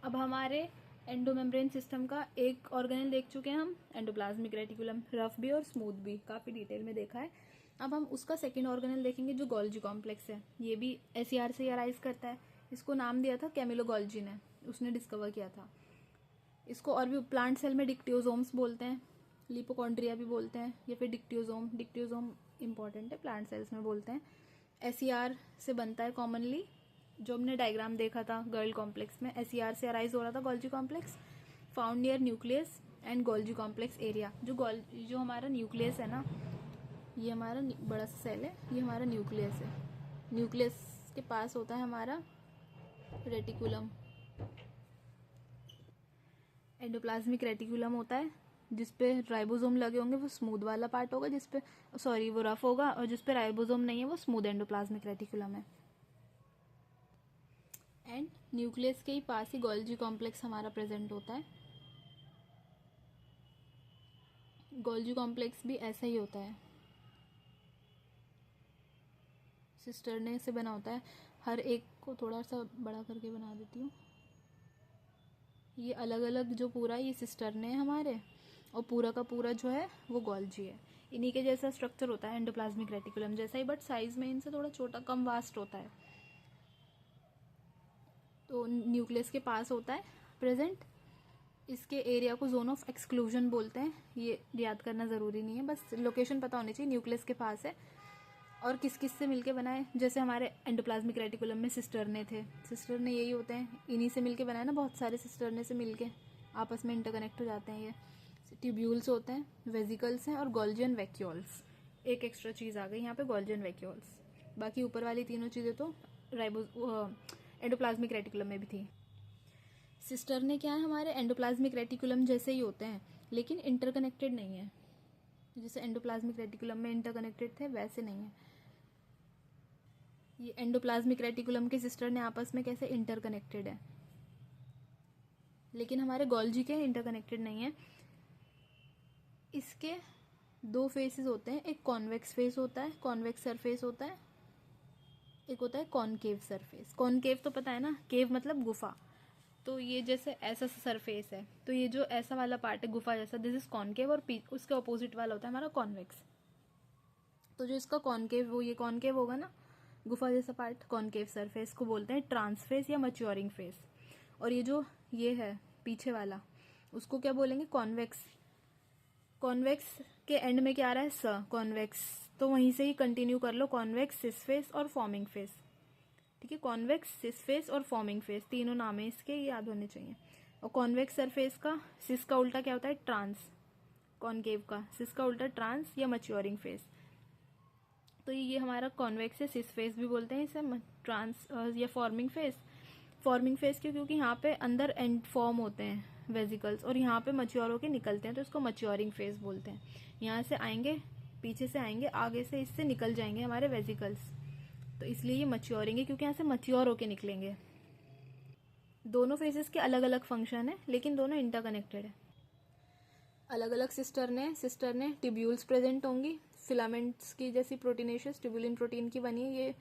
अब हमारे endomembrane system का एक ऑर्गेनेल देख चुके हैं हम, एंडोप्लाज्मिक रेटिकुलम, रफ भी और स्मूथ भी, काफी डिटेल में देखा है। अब हम उसका सेकेंड ऑर्गेनेल देखेंगे जो गोल्जी कॉम्प्लेक्स है। ये भी एसईआर से अराइज करता है। इसको नाम दिया था कैमिलो गोल्जी ने, उसने डिस्कवर किया था इसको। और भी प्लांट सेल में डिक्टियोजोम्स बोलते हैं, लिपोकॉन्ड्रिया भी बोलते हैं, या फिर डिक्टियोजोम। डिक्टियोजोम इंपॉर्टेंट है, प्लांट सेल्स में बोलते हैं। एसईआर से बनता है कॉमनली, जो हमने डायग्राम देखा था गर्ल कॉम्प्लेक्स में, एसईआर से अराइज हो रहा था Golgi complex. Found near nucleus and Golgi complex area. जो हमारा न्यूक्लियस है ना, ये हमारा बड़ा सा सेल है, ये हमारा न्यूक्लियस है। न्यूक्लियस के पास होता है हमारा रेटिकुलम, एंडोप्लाज्मिक रेटिकुलम होता है, जिसपे राइबोसोम लगे होंगे वो स्मूथ वाला पार्ट होगा, जिसपे सॉरी वो रफ होगा, और जिसपे राइबोसोम नहीं है वो स्मूथ एंडोप्लाज्मिक रेटिकुलम है। एंड न्यूक्लियस के ही पास ही गोल्जी कॉम्प्लेक्स हमारा प्रेजेंट होता है। गोल्जी कॉम्प्लेक्स भी ऐसा ही होता है, सिस्टरने से बना होता है। हर एक को थोड़ा सा बड़ा करके बना देती हूँ। ये अलग अलग जो पूरा ये सिस्टरने है हमारे, और पूरा का पूरा जो है वो गोल्जी है। इन्हीं के जैसा स्ट्रक्चर होता है एंडोप्लाज्मिक रेटिकुलम जैसा ही, बट साइज में इनसे थोड़ा छोटा, कम वास्ट होता है। तो न्यूक्लियस के पास होता है प्रेजेंट। इसके एरिया को जोन ऑफ एक्सक्लूजन बोलते हैं। ये याद करना ज़रूरी नहीं है, बस लोकेशन पता होनी चाहिए। न्यूक्लियस के पास है। और किस किस से मिलके बना है, जैसे हमारे एंडोप्लाज्मिक रेटिकुलम में सिस्टरने थे, सिस्टरने यही होते हैं, इन्हीं से मिलके बना है ना, बहुत सारे सिस्टरने से मिलके आपस में इंटरकनेक्ट हो जाते हैं। ये ट्यूब्यूल्स होते हैं, वेजिकल्स हैं, और गोल्जियन वैक्यूल्स। एक एक्स्ट्रा चीज़ आ गई यहाँ पे, गोल्जियन वैक्यूल्स। बाकी ऊपर वाली तीनों चीज़ें तो एंडोप्लाज्मिक रेटिकुलम में भी थी। सिस्टरने क्या है, हमारे एंडोप्लाज्मिक रेटिकुलम जैसे ही होते हैं, लेकिन इंटरकनेक्टेड नहीं है। जैसे एंडोप्लाज्मिक रेटिकुलम में इंटरकनेक्टेड थे, वैसे नहीं है। ये एंडोप्लाज्मिक रेटिकुलम के सिस्टरने आपस में कैसे इंटरकनेक्टेड है, लेकिन हमारे गोल्जी के इंटरकनेक्टेड नहीं है। इसके दो फेसेस होते हैं, एक कॉन्वेक्स फेस होता है, कॉन्वेक्स सरफेस होता है, एक होता है कॉनकेव सरफेस। कॉनकेव तो पता है ना, केव मतलब गुफा। तो ये जैसे ऐसा सरफेस है, तो ये जो ऐसा वाला पार्ट है गुफा जैसा, दिस इज कॉनकेव, और उसके ऑपोजिट वाला होता है हमारा कॉन्वेक्स। तो जो इसका कॉनकेव, वो ये कॉनकेव होगा ना, गुफा जैसा पार्ट, कॉनकेव सरफेस को बोलते हैं ट्रांसफेस या मैच्योरिंग फेस। और ये जो ये है पीछे वाला, उसको क्या बोलेंगे, कॉन्वेक्स। कॉन्वेक्स के एंड में क्या आ रहा है, स, कॉन्वेक्स। तो वहीं से ही कंटिन्यू कर लो, कॉन्वेक्स, सिस फेस और फॉर्मिंग फेस। ठीक है, कॉन्वेक्स, सिस फेस और फॉर्मिंग फेस, तीनों नाम है इसके, याद होने चाहिए। और कॉन्वेक्स सरफेस का सिस का उल्टा क्या होता है, ट्रांस। कॉनकेव का सिस का उल्टा ट्रांस या मैच्योरिंग फेस। तो ये हमारा कॉन्वेक्स है, सिस फेस भी बोलते हैं इसे, ट्रांस या फॉर्मिंग फेस। फॉर्मिंग फेस क्यों, क्योंकि यहाँ पे अंदर एंड फॉर्म होते हैं वेजिकल्स, और यहाँ पे मच्योर होके निकलते हैं, तो इसको मच्योरिंग फेस बोलते हैं। यहाँ से आएंगे, पीछे से आएंगे, आगे से इससे निकल जाएंगे हमारे वेजिकल्स, तो इसलिए ये मच्योरिंग है, क्योंकि यहाँ से मच्योर होके निकलेंगे। दोनों फेसेस के अलग अलग फंक्शन है, लेकिन दोनों इंटरकनेक्टेड है। अलग अलग सिस्टर ने ट्यूब्यूल्स प्रेजेंट होंगी, फिलामेंट्स की जैसी प्रोटीनेशियस, ट्यूबुलिन प्रोटीन की बनी है। ये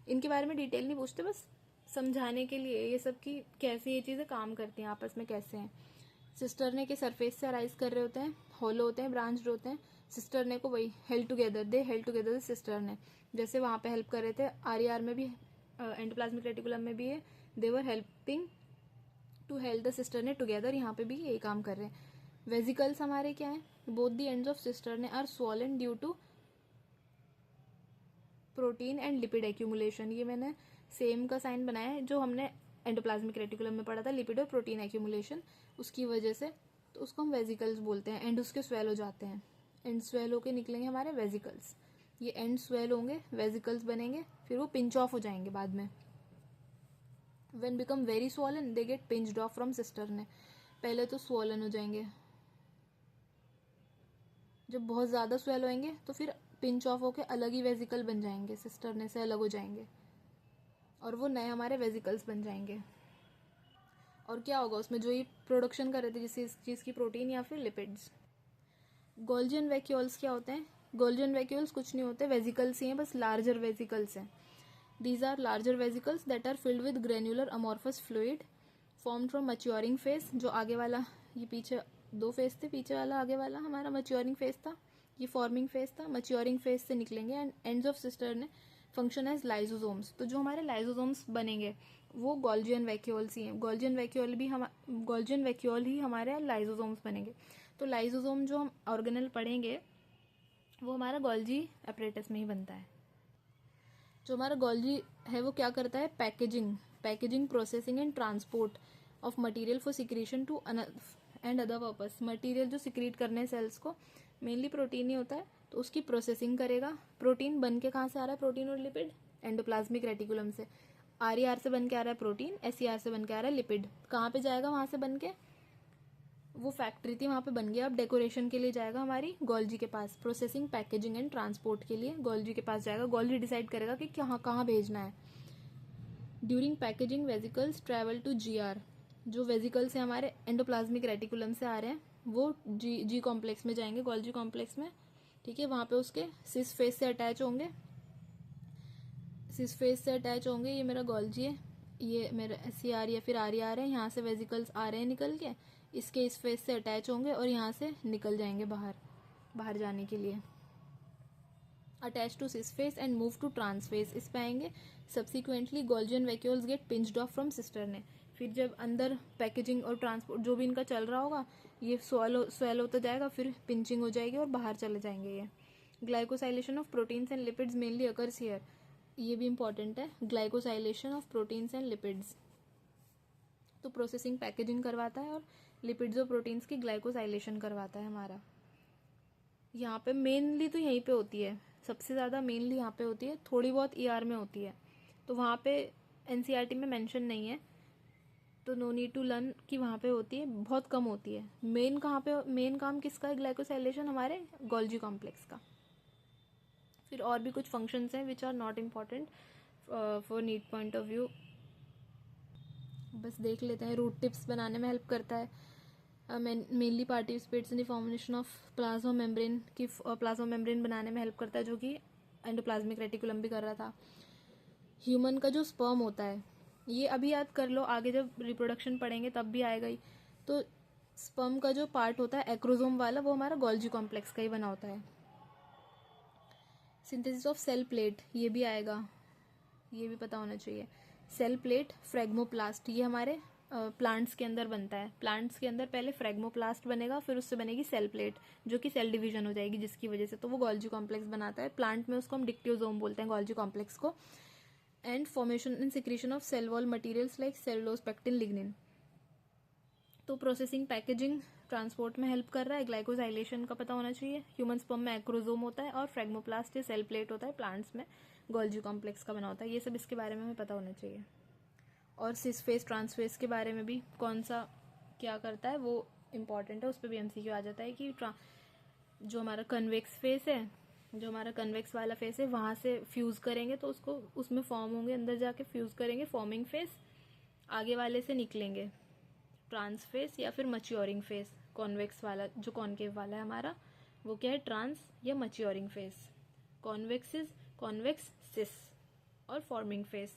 इनके बारे में डिटेल नहीं पूछते, बस समझाने के लिए ये सब की कैसे ये चीज़ें काम करती हैं, आपस में कैसे हैं। सिस्टरने के सरफेस से अराइज कर रहे होते हैं, होलो होते हैं, ब्रांच्ड होते हैं। सिस्टरने को वही held together, they held together cisternae, जैसे वहाँ पे हेल्प कर रहे थे आर में भी, एंडोप्लाज्मिक रेटिकुलम में भी है, they were helping to held the cisternae together, यहाँ पे भी यही काम कर रहे हैं। वेजिकल्स हमारे क्या है, both the ends of cisternae are swollen due to protein and lipid accumulation. ये मैंने सेम का साइन बनाया है जो हमने एंडोप्लाज्मिक रेटिकुलम में पढ़ा था, लिपिड और प्रोटीन एक्यूमुलेशन, उसकी वजह से, तो उसको हम वेजिकल्स बोलते हैं। एंड उसके स्वेल हो जाते हैं, एंड स्वेल होके निकलेंगे हमारे वेजिकल्स। ये एंड स्वेल होंगे, वेजिकल्स बनेंगे, फिर वो पिंच ऑफ हो जाएंगे बाद में। When become very swollen they get pinched off from cisternae. पहले तो स्वॉलन हो जाएंगे, जब बहुत ज़्यादा स्वेल होंगे तो फिर पिंच ऑफ होके अलग ही वेजिकल बन जाएंगे, सिस्टरने से अलग हो जाएंगे, और वो नए हमारे वेजिकल्स बन जाएंगे। और क्या होगा उसमें, जो ये प्रोडक्शन कर रहे थे जिस चीज़ की, प्रोटीन या फिर लिपिड्स। गोल्जियन वैक्यूल्स क्या होते हैं, गोल्जियन वैक्यूल्स कुछ नहीं होते, वेजिकल्स ही हैं, बस लार्जर वेजिकल्स हैं। These are larger vesicles that are filled with granular amorphous fluid formed from maturing face, जो आगे वाला, ये पीछे 2 फेस थे, पीछे वाला आगे वाला हमारा मच्योरिंग फेस था, ये फॉर्मिंग फेस था। मच्योरिंग फेस से निकलेंगे and ends of cisternae function as lysosomes. तो जो हमारे लाइजोसोम्स बनेंगे वो गोल्जी वैक्यूल्स ही हैं। गोल्जी वैक्यूल ही हमारे लाइजोसोम्स बनेंगे। तो लाइजोसोम जो हम ऑर्गेनल पढ़ेंगे वो हमारा गोल्जी एपरेटस में ही बनता है। जो हमारा गोल्जी है वो क्या करता है, packaging processing and transport of material for secretion to and other purpose. Material जो सिक्रीट करने सेल्स को, मेनली प्रोटीन ही होता है, तो उसकी प्रोसेसिंग करेगा। प्रोटीन बन के कहाँ से आ रहा है, प्रोटीन और लिपिड एंडोप्लाज्मिक रेटिकुलम से। आर से बन के आ रहा है प्रोटीन, एस से बन के आ रहा है लिपिड। कहाँ पे जाएगा वहां से बन के, वो फैक्ट्री थी वहां पे बन गया, अब डेकोरेशन के लिए जाएगा हमारी गोल्जी के पास। प्रोसेसिंग, पैकेजिंग एंड ट्रांसपोर्ट के लिए गोल्जी के पास जाएगा। गोल्जी डिसाइड करेगा कि कहाँ कहाँ भेजना है। During packaging vesicles travel to GR. जो वेजिकल्स है हमारे एंडोप्लाज्मिक रेटिकुलम से आ रहे हैं वो जी कॉम्प्लेक्स में जाएंगे, गोल्जी कॉम्प्लेक्स में। ठीक है, वहां पे उसके सिस फेस से अटैच होंगे, ये मेरा गोल्जी है, ये मेरा SCR या फिर RER है। यहाँ से वेजिकल्स आ रहे हैं निकल के, इसके इस फेस से अटैच होंगे और यहाँ से निकल जाएंगे बाहर जाने के लिए। Attach to cis face and move to trans face, इस पे आएंगे। Subsequently Golgi vacuoles get pinched off from cisternae. फिर जब अंदर पैकेजिंग और ट्रांसपोर्ट जो भी इनका चल रहा होगा, ये स्वेल होता जाएगा, फिर पिंचिंग हो जाएगी और बाहर चले जाएंगे ये। Glycosylation of proteins and lipids mainly occurs here, ये भी इंपॉर्टेंट है, glycosylation of proteins and lipids. तो प्रोसेसिंग, पैकेजिंग करवाता है और लिपिड्स और प्रोटीन्स की ग्लाइकोसाइलेशन करवाता है हमारा। यहाँ पे मेनली तो यहीं पे होती है, सबसे ज़्यादा मेनली यहाँ पे होती है, थोड़ी बहुत ER में होती है, तो वहाँ पे NCERT में मेंशन नहीं है, तो नो नीड टू लर्न कि वहाँ पे होती है, बहुत कम होती है। मेन कहाँ पे, मेन काम किसका है, ग्लाइकोसाइलेशन हमारे गोल्जी कॉम्प्लेक्स का। फिर और भी कुछ फंक्शंस हैं which are not important for need point of view, बस देख लेते हैं। रूट टिप्स बनाने में हेल्प करता है, mainly participates in the formation of plasma membrane की, प्लाज्मा मेम्ब्रेन बनाने में हेल्प करता है, जो कि एंडोप्लाज्मिक रेटिकुलम भी कर रहा था। ह्यूमन का जो स्पर्म होता है, ये अभी याद कर लो, आगे जब रिप्रोडक्शन पढ़ेंगे तब भी आएगा ही। तो स्पर्म का जो पार्ट होता है एक्रोजोम वाला, वो हमारा गोल्जी कॉम्प्लेक्स का ही बना होता है। सिंथेसिस ऑफ सेल प्लेट, ये भी आएगा, ये भी पता होना चाहिए। सेल प्लेट, फ्रेगमोप्लास्ट, ये हमारे प्लांट्स के अंदर बनता है। प्लांट्स के अंदर पहले फ्रेगमोप्लास्ट बनेगा, फिर उससे बनेगी सेल प्लेट, जो कि सेल डिवीजन हो जाएगी, जिसकी वजह से तो वो गोल्जी कॉम्प्लेक्स बनाता है। प्लांट में उसको हम डिक्टियोजोम बोलते हैं, गोल्जी कॉम्प्लेक्स को। And formation and secretion of cell wall materials like cellulose, pectin, lignin. तो प्रोसेसिंग, पैकेजिंग, ट्रांसपोर्ट में हेल्प कर रहा है। ग्लाइकोसाइलेशन का पता होना चाहिए। ह्यूमन स्पर्म में एक्रोजोम होता है और फ्रेगमोप्लास्ट या सेल प्लेट होता है, प्लांट्स में गोल्जी कॉम्प्लेक्स का बना होता है। ये सब इसके बारे में हमें पता होना चाहिए। और सिस फेस, ट्रांसफेस के बारे में भी कौन सा क्या करता है वो इम्पॉर्टेंट है, उस पर भी MCQ आ जाता है कि जो हमारा कन्वेक्स फेस है, जो हमारा कन्वेक्स वाला फेस है, वहाँ से फ्यूज़ करेंगे तो उसको उसमें फॉर्म होंगे, अंदर जाके फ्यूज़ करेंगे, फॉर्मिंग फेस। आगे वाले से निकलेंगे ट्रांस फेस या फिर मच्योरिंग फेस। कॉन्वेक्स वाला जो कॉन्केव वाला है हमारा, वो क्या है, ट्रांस या मच्योरिंग फेस। कॉन्वेक्स, सिस और फॉर्मिंग फेस।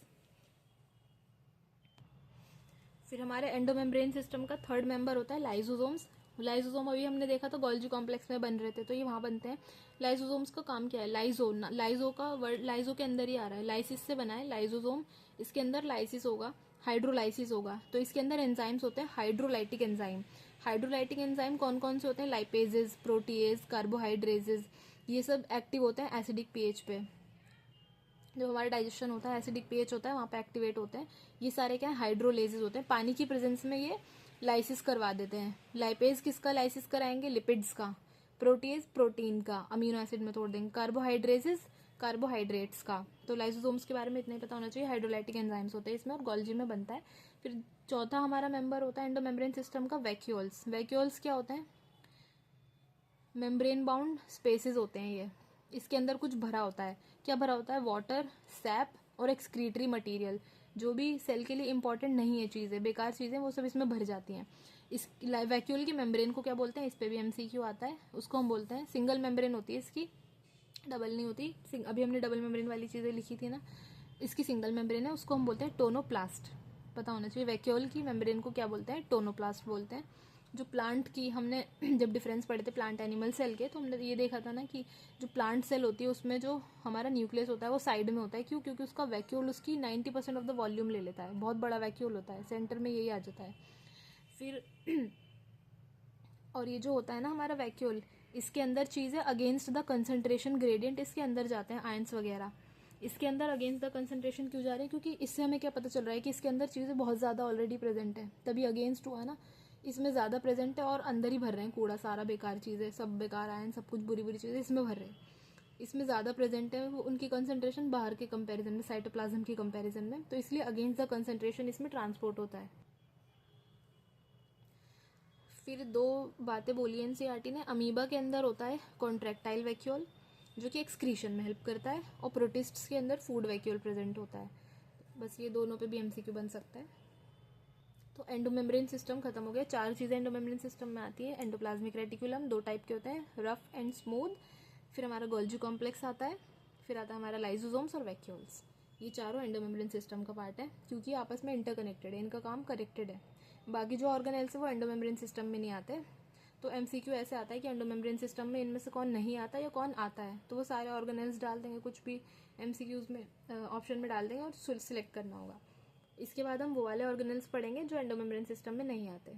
फिर हमारे एंडोमेम्ब्रेन सिस्टम का थर्ड मेंबर होता है लाइसोसोम्स। लाइसोसोम अभी हमने देखा तो गोल्जी कॉम्प्लेक्स में बन रहे थे, तो ये वहाँ बनते हैं। लाइसोसोम्स का काम क्या है, लाइजो का वर्ड लाइजो के अंदर ही आ रहा है, लाइसिस से बना है लाइसोसोम। इसके अंदर लाइसिस होगा, हाइड्रोलाइसिस होगा, तो इसके अंदर एंजाइम्स होते हैं, हाइड्रोलाइटिक एंजाइम। हाइड्रोलाइटिक एंजाइम कौन कौन से होते हैं, लाइपेजेस, प्रोटीएज, कार्बोहाइड्रेजेस, ये सब एक्टिव होते हैं एसिडिक पीएच पे। जब हमारा डाइजेशन होता है, एसिडिक पीएच होता है, वहाँ पे एक्टिवेट होते हैं। ये सारे क्या है, हाइड्रोलेजेस होते हैं। पानी की प्रेजेंस में ये लाइसिस करवा देते हैं। लाइपेज किसका लाइसिस कराएंगे, लिपिड्स का। प्रोटीज, प्रोटीन का, अमीनो एसिड में तोड़ देंगे। कार्बोहाइड्रेजेस, कार्बोहाइड्रेट्स का। तो लाइसोसोम्स के बारे में इतना ही पता होना चाहिए। हाइड्रोलाइटिक एंजाइम्स होते हैं इसमें और गोल्जी में बनता है। फिर चौथा हमारा मेंबर होता है एंडोमेम्ब्रेन सिस्टम का वैक्यूल्स। वैक्यूल्स क्या होते हैं, मेम्ब्रेन बाउंड स्पेसेस होते हैं ये। इसके अंदर कुछ भरा होता है, क्या भरा होता है, वाटर, सैप और एक्सक्रीटरी मटेरियल। जो भी सेल के लिए इंपॉर्टेंट नहीं है चीज़ें, बेकार चीज़ें, वो सब इसमें भर जाती हैं। इस वैक्यूल की मेम्ब्रेन को क्या बोलते हैं, इस पे भी MCQ आता है, उसको हम बोलते हैं सिंगल मेम्ब्रेन होती है इसकी, डबल नहीं होती। अभी हमने डबल मेम्ब्रेन वाली चीज़ें लिखी थी ना, इसकी सिंगल मेम्ब्रेन है, उसको हम बोलते हैं टोनोप्लास्ट। पता होना चाहिए। वैक्यूल की मेम्ब्रेन को क्या बोलते हैं? टोनोप्लास्ट बोलते हैं। जो प्लांट की हमने जब डिफरेंस पढ़े थे प्लांट एनिमल सेल के, तो हमने ये देखा था ना कि जो प्लांट सेल होती है उसमें जो हमारा न्यूक्लियस होता है वो साइड में होता है। क्यों? क्योंकि उसका वैक्यूल उसकी 90% ऑफ द वॉल्यूम ले लेता है। बहुत बड़ा वैक्यूल होता है, सेंटर में यही आ जाता है। फिर और ये जो होता है ना हमारा वैक्यूल, इसके अंदर चीज़ है अगेंस्ट द कंसंट्रेशन ग्रेडियंट, इसके अंदर जाते हैं आयंस वगैरह। इसके अंदर अगेंस्ट द कंसंट्रेशन क्यों जा रहे हैं? क्योंकि इससे हमें क्या पता चल रहा है कि इसके अंदर चीज़ें बहुत ज़्यादा ऑलरेडी प्रेजेंट है, तभी अगेंस्ट हुआ ना। इसमें ज़्यादा प्रेजेंट है और अंदर ही भर रहे हैं कूड़ा, सारा बेकार चीज़ें, सब बेकार आयन, सब कुछ बुरी बुरी चीज़ें इसमें भर रहे हैं। इसमें ज़्यादा प्रेजेंट है वो उनकी कंसंट्रेशन बाहर के कंपैरिजन में, साइटोप्लाज्म की कंपैरिजन में, तो इसलिए अगेंस्ट द कंसंट्रेशन इसमें ट्रांसपोर्ट होता है। फिर दो बातें बोली एनसीईआरटी ने। अमीबा के अंदर होता है कॉन्ट्रैक्टाइल वैक्यूल जो कि एक्सक्रीशन में हेल्प करता है, और प्रोटिस्ट्स के अंदर फूड वैक्यूल प्रेजेंट होता है। बस ये दोनों पे भी एमसीक्यू बन सकता है। तो एंडोमेम्ब्रेन सिस्टम खत्म हो गया। 4 चीज़ें एंडोमेम्ब्रेन सिस्टम में आती है। एंडोप्लाज्मिक रेटिकुलम 2 टाइप के होते हैं, रफ एंड स्मूथ। फिर हमारा गोल्जी कॉम्प्लेक्स आता है, फिर आता है हमारा लाइजोसोम्स और वैक्यूल्स। ये चारों एंडोमेम्ब्रेन सिस्टम का पार्ट है, क्योंकि आपस में इंटरकनेक्टेड है, इनका काम कनेक्टेड है। बाकी जो ऑर्गेनेल्स है वो एंडोमेम्ब्रेन सिस्टम में नहीं आते। तो एमसीक्यू ऐसे आता है कि एंडोमेम्ब्रेन सिस्टम में इनमें से कौन नहीं आता या कौन आता है, तो वो सारे ऑर्गेनेल्स डाल देंगे, कुछ भी एमसीक्यूज में ऑप्शन में डाल देंगे और सिलेक्ट करना होगा। इसके बाद हम वो वाले ऑर्गेनेल्स पढ़ेंगे जो एंडोमेम्ब्रेन सिस्टम में नहीं आते।